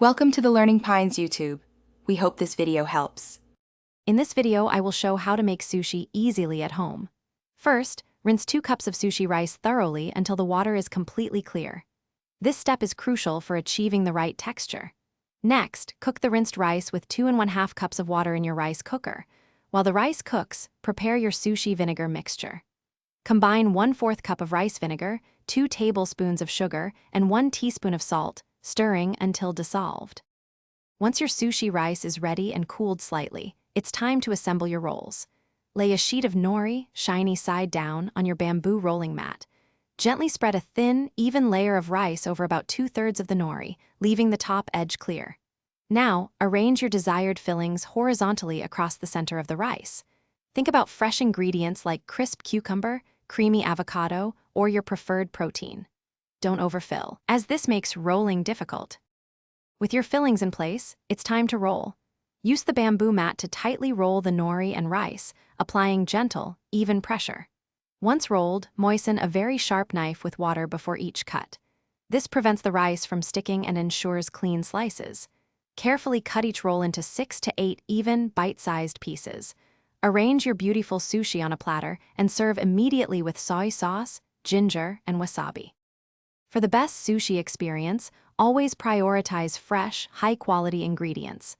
Welcome to the Learning Pines YouTube. We hope this video helps. In this video, I will show how to make sushi easily at home. First, rinse 2 cups of sushi rice thoroughly until the water is completely clear. This step is crucial for achieving the right texture. Next, cook the rinsed rice with 2 1/2 cups of water in your rice cooker. While the rice cooks, prepare your sushi vinegar mixture. Combine 1/4 cup of rice vinegar, 2 tablespoons of sugar, and 1 teaspoon of salt, stirring until dissolved. Once your sushi rice is ready and cooled slightly, it's time to assemble your rolls. Lay a sheet of nori, shiny side down, on your bamboo rolling mat. Gently spread a thin, even layer of rice over about 2/3 of the nori, leaving the top edge clear. Now, arrange your desired fillings horizontally across the center of the rice. Think about fresh ingredients like crisp cucumber, creamy avocado, or your preferred protein. Don't overfill, as this makes rolling difficult. With your fillings in place, it's time to roll. Use the bamboo mat to tightly roll the nori and rice, applying gentle, even pressure. Once rolled, moisten a very sharp knife with water before each cut. This prevents the rice from sticking and ensures clean slices. Carefully cut each roll into 6 to 8 even, bite-sized pieces. Arrange your beautiful sushi on a platter and serve immediately with soy sauce, ginger, and wasabi. For the best sushi experience, always prioritize fresh, high-quality ingredients.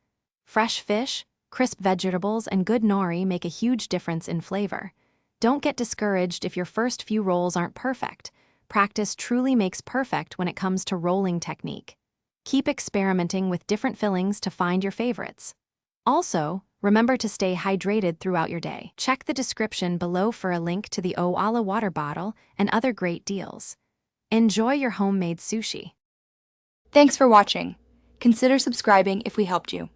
Fresh fish, crisp vegetables, and good nori make a huge difference in flavor. Don't get discouraged if your first few rolls aren't perfect. Practice truly makes perfect when it comes to rolling technique. Keep experimenting with different fillings to find your favorites. Also, remember to stay hydrated throughout your day. Check the description below for a link to the Owala water bottle and other great deals. Enjoy your homemade sushi. Thanks for watching. Consider subscribing if we helped you.